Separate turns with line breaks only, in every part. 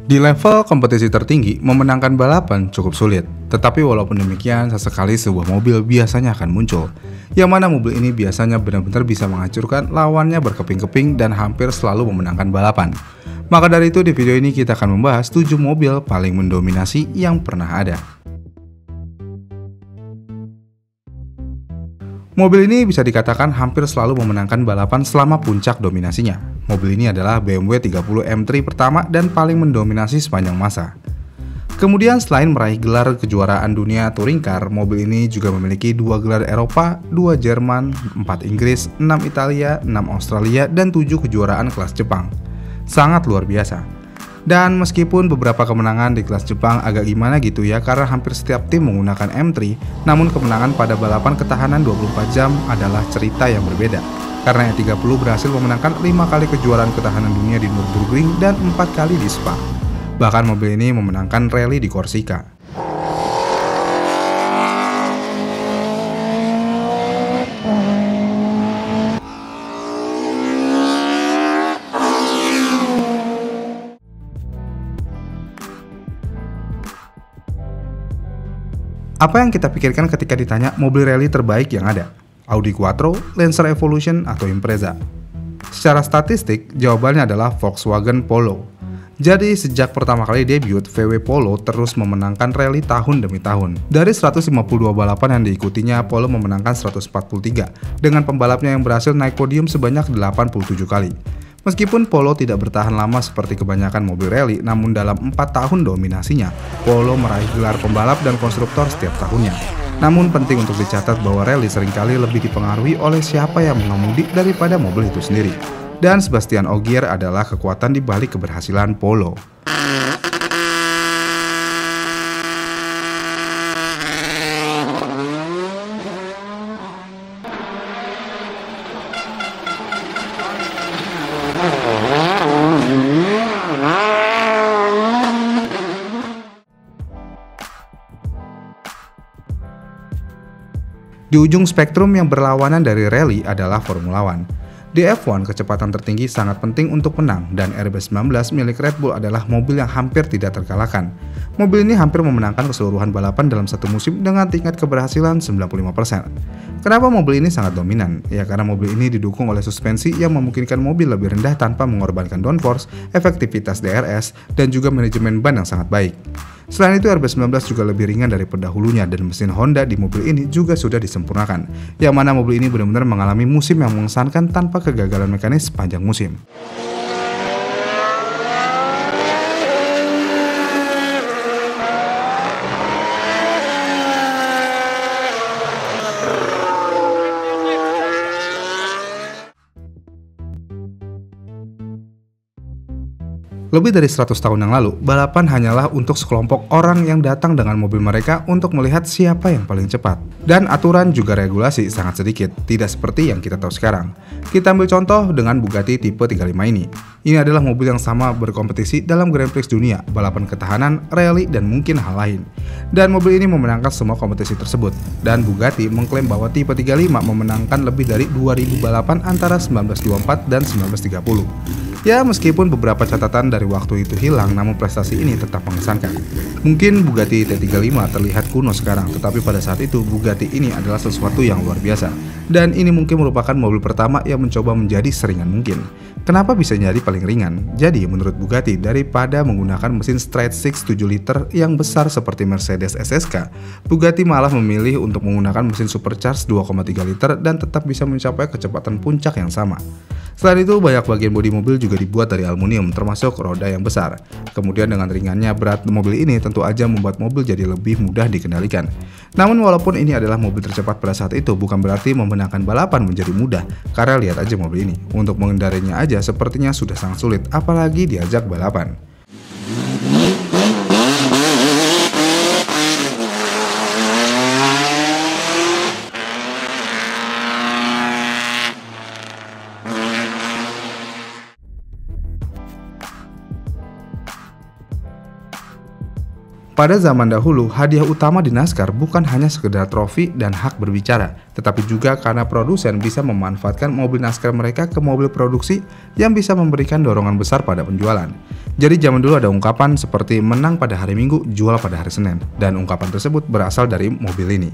Di level kompetisi tertinggi, memenangkan balapan cukup sulit. Tetapi walaupun demikian, sesekali sebuah mobil biasanya akan muncul. Yang mana mobil ini biasanya benar-benar bisa menghancurkan lawannya berkeping-keping dan hampir selalu memenangkan balapan. Maka dari itu di video ini kita akan membahas 7 mobil paling mendominasi yang pernah ada. Mobil ini bisa dikatakan hampir selalu memenangkan balapan selama puncak dominasinya. Mobil ini adalah BMW 30 M3 pertama dan paling mendominasi sepanjang masa. Kemudian selain meraih gelar kejuaraan dunia Touring Car, mobil ini juga memiliki 2 gelar Eropa, 2 Jerman, 4 Inggris, 6 Italia, 6 Australia, dan 7 kejuaraan kelas Jepang. Sangat luar biasa. Dan meskipun beberapa kemenangan di kelas Jepang agak gimana gitu ya karena hampir setiap tim menggunakan M3, namun kemenangan pada balapan ketahanan 24 jam adalah cerita yang berbeda. Karena E30 berhasil memenangkan 5 kali kejuaraan ketahanan dunia di Nürburgring dan 4 kali di Spa. Bahkan mobil ini memenangkan rally di Korsika. Apa yang kita pikirkan ketika ditanya mobil rally terbaik yang ada? Audi Quattro, Lancer Evolution, atau Impreza? Secara statistik, jawabannya adalah Volkswagen Polo. Jadi sejak pertama kali debut, VW Polo terus memenangkan rally tahun demi tahun. Dari 152 balapan yang diikutinya, Polo memenangkan 143, dengan pembalapnya yang berhasil naik podium sebanyak 87 kali. Meskipun Polo tidak bertahan lama seperti kebanyakan mobil rally, namun dalam 4 tahun dominasinya, Polo meraih gelar pembalap dan konstruktor setiap tahunnya. Namun penting untuk dicatat bahwa rally seringkali lebih dipengaruhi oleh siapa yang mengemudi daripada mobil itu sendiri. Dan Sebastian Ogier adalah kekuatan di balik keberhasilan Polo. Di ujung spektrum yang berlawanan dari rally adalah Formula One. Di F1, kecepatan tertinggi sangat penting untuk menang, dan RB19 milik Red Bull adalah mobil yang hampir tidak terkalahkan. Mobil ini hampir memenangkan keseluruhan balapan dalam satu musim dengan tingkat keberhasilan 95%. Kenapa mobil ini sangat dominan? Ya karena mobil ini didukung oleh suspensi yang memungkinkan mobil lebih rendah tanpa mengorbankan downforce, efektivitas DRS, dan juga manajemen ban yang sangat baik. Selain itu, RB19 juga lebih ringan dari pendahulunya dan mesin Honda di mobil ini juga sudah disempurnakan, yang mana mobil ini benar-benar mengalami musim yang mengesankan tanpa kegagalan mekanis sepanjang musim. Lebih dari 100 tahun yang lalu, balapan hanyalah untuk sekelompok orang yang datang dengan mobil mereka untuk melihat siapa yang paling cepat. Dan aturan juga regulasi sangat sedikit, tidak seperti yang kita tahu sekarang. Kita ambil contoh dengan Bugatti tipe 35 ini. Ini adalah mobil yang sama berkompetisi dalam Grand Prix dunia, balapan ketahanan, rally, dan mungkin hal lain. Dan mobil ini memenangkan semua kompetisi tersebut. Dan Bugatti mengklaim bahwa tipe 35 memenangkan lebih dari 2000 balapan antara 1924 dan 1930. Ya, meskipun beberapa catatan dari waktu itu hilang, namun prestasi ini tetap mengesankan. Mungkin Bugatti T35 terlihat kuno sekarang, tetapi pada saat itu Bugatti ini adalah sesuatu yang luar biasa. Dan ini mungkin merupakan mobil pertama yang mencoba menjadi seringan mungkin. Kenapa bisa jadi paling ringan? Jadi menurut Bugatti, daripada menggunakan mesin straight six 7 liter yang besar seperti Mercedes SSK, Bugatti malah memilih untuk menggunakan mesin supercharged 2,3 liter dan tetap bisa mencapai kecepatan puncak yang sama. Selain itu, banyak bagian bodi mobil juga dibuat dari aluminium, termasuk roda yang besar. Kemudian dengan ringannya berat mobil ini tentu aja membuat mobil jadi lebih mudah dikendalikan. Namun walaupun ini adalah mobil tercepat pada saat itu, bukan berarti memenangkan balapan menjadi mudah. Karena lihat aja mobil ini, untuk mengendarinya aja sepertinya sudah sangat sulit, apalagi diajak balapan. Pada zaman dahulu, hadiah utama di NASCAR bukan hanya sekedar trofi dan hak berbicara, tetapi juga karena produsen bisa memanfaatkan mobil NASCAR mereka ke mobil produksi yang bisa memberikan dorongan besar pada penjualan. Jadi zaman dulu ada ungkapan seperti menang pada hari Minggu, jual pada hari Senin. Dan ungkapan tersebut berasal dari mobil ini.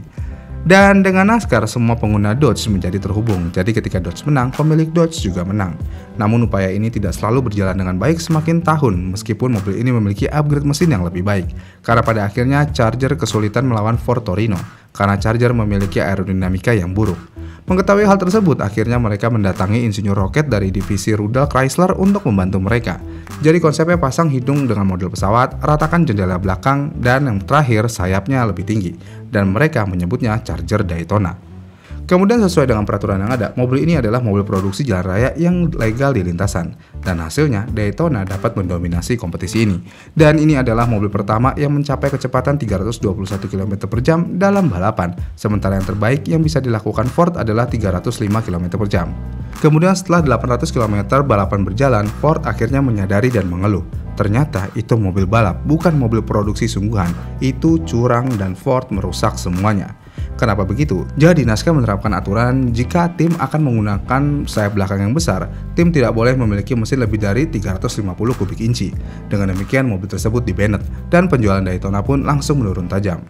Dan dengan NASCAR, semua pengguna Dodge menjadi terhubung. Jadi ketika Dodge menang, pemilik Dodge juga menang. Namun upaya ini tidak selalu berjalan dengan baik semakin tahun, meskipun mobil ini memiliki upgrade mesin yang lebih baik. Karena pada akhirnya Charger kesulitan melawan Ford Torino, karena Charger memiliki aerodinamika yang buruk. Mengetahui hal tersebut, akhirnya mereka mendatangi insinyur roket dari divisi rudal Chrysler untuk membantu mereka. Jadi konsepnya pasang hidung dengan model pesawat, ratakan jendela belakang, dan yang terakhir sayapnya lebih tinggi. Dan mereka menyebutnya Charger Daytona. Kemudian sesuai dengan peraturan yang ada, mobil ini adalah mobil produksi jalan raya yang legal di lintasan. Dan hasilnya, Daytona dapat mendominasi kompetisi ini. Dan ini adalah mobil pertama yang mencapai kecepatan 321 km per jam dalam balapan. Sementara yang terbaik yang bisa dilakukan Ford adalah 305 km per jam. Kemudian setelah 800 km balapan berjalan, Ford akhirnya menyadari dan mengeluh. Ternyata itu mobil balap, bukan mobil produksi sungguhan. Itu curang dan Ford merusak semuanya. Kenapa begitu? Jadi NASCAR menerapkan aturan jika tim akan menggunakan sayap belakang yang besar, tim tidak boleh memiliki mesin lebih dari 350 kubik inci. Dengan demikian mobil tersebut di-banned dan penjualan Daytona pun langsung menurun tajam.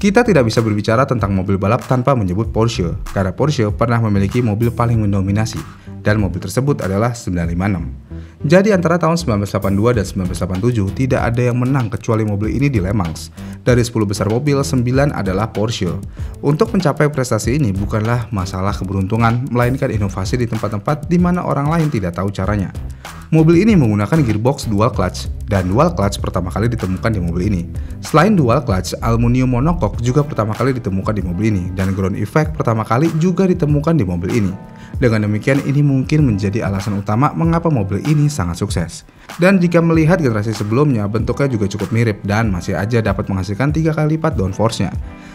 Kita tidak bisa berbicara tentang mobil balap tanpa menyebut Porsche, karena Porsche pernah memiliki mobil paling mendominasi, dan mobil tersebut adalah 956. Jadi antara tahun 1982 dan 1987 tidak ada yang menang kecuali mobil ini di Le Mans. Dari 10 besar mobil, 9 adalah Porsche. Untuk mencapai prestasi ini bukanlah masalah keberuntungan, melainkan inovasi di tempat-tempat di mana orang lain tidak tahu caranya. Mobil ini menggunakan gearbox dual clutch, dan dual clutch pertama kali ditemukan di mobil ini. Selain dual clutch, aluminium monocoque juga pertama kali ditemukan di mobil ini, dan ground effect pertama kali juga ditemukan di mobil ini. Dengan demikian, ini mungkin menjadi alasan utama mengapa mobil ini sangat sukses. Dan jika melihat generasi sebelumnya, bentuknya juga cukup mirip dan masih aja dapat menghasilkan 3 kali lipat downforce-nya.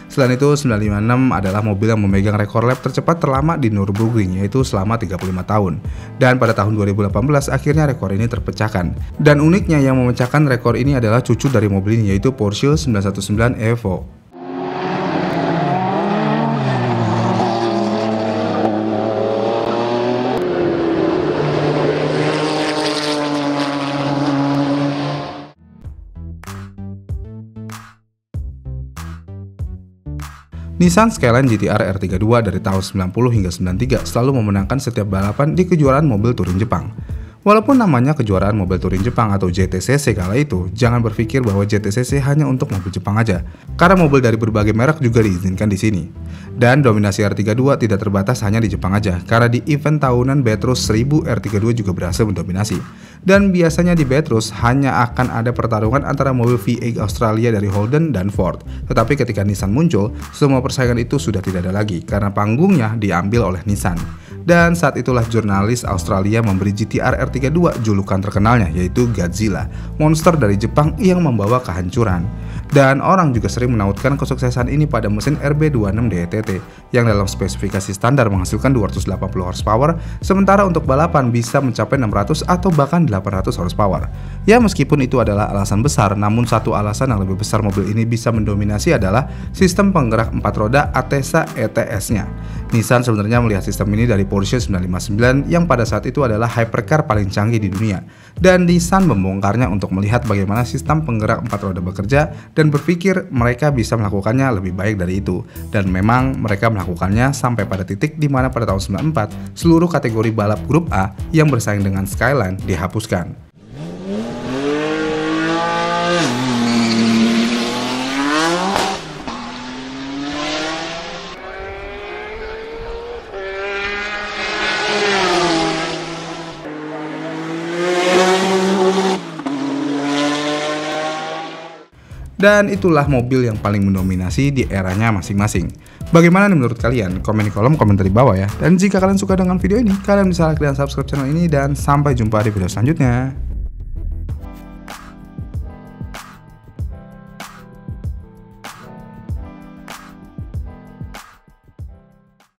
Selain itu, 956 adalah mobil yang memegang rekor lap tercepat terlama di Nürburgring, yaitu selama 35 tahun. Dan pada tahun 2018, akhirnya rekor ini terpecahkan. Dan uniknya yang memecahkan rekor ini adalah cucu dari mobil ini, yaitu Porsche 919 Evo. Nissan Skyline GT-R R32 dari tahun 90 hingga 93 selalu memenangkan setiap balapan di kejuaraan mobil touring Jepang. Walaupun namanya kejuaraan mobil touring Jepang atau JTCC kala itu, jangan berpikir bahwa JTCC hanya untuk mobil Jepang aja, karena mobil dari berbagai merek juga diizinkan di sini. Dan dominasi R32 tidak terbatas hanya di Jepang aja, karena di event tahunan Betrus 1000 R32 juga berhasil mendominasi. Dan biasanya di Betrus hanya akan ada pertarungan antara mobil V8 Australia dari Holden dan Ford. Tetapi ketika Nissan muncul, semua persaingan itu sudah tidak ada lagi, karena panggungnya diambil oleh Nissan. Dan saat itulah jurnalis Australia memberi GT-R R32 julukan terkenalnya, yaitu Godzilla, monster dari Jepang yang membawa kehancuran. Dan orang juga sering menautkan kesuksesan ini pada mesin RB26 DETT yang dalam spesifikasi standar menghasilkan 280 horsepower, sementara untuk balapan bisa mencapai 600 atau bahkan 800 horsepower. Ya, meskipun itu adalah alasan besar, namun satu alasan yang lebih besar mobil ini bisa mendominasi adalah sistem penggerak 4 roda Atesa ETS-nya. Nissan sebenarnya melihat sistem ini dari Porsche 959 yang pada saat itu adalah hypercar paling canggih di dunia. Dan Nissan membongkarnya untuk melihat bagaimana sistem penggerak 4 roda bekerja dan berpikir mereka bisa melakukannya lebih baik dari itu. Dan memang mereka melakukannya sampai pada titik di mana pada tahun 94 seluruh kategori balap grup A yang bersaing dengan Skyline dihapuskan. Dan itulah mobil yang paling mendominasi di eranya masing-masing. Bagaimana nih menurut kalian? Komen di kolom komentar di bawah ya. Dan jika kalian suka dengan video ini, kalian bisa like dan subscribe channel ini. Dan sampai jumpa di video selanjutnya.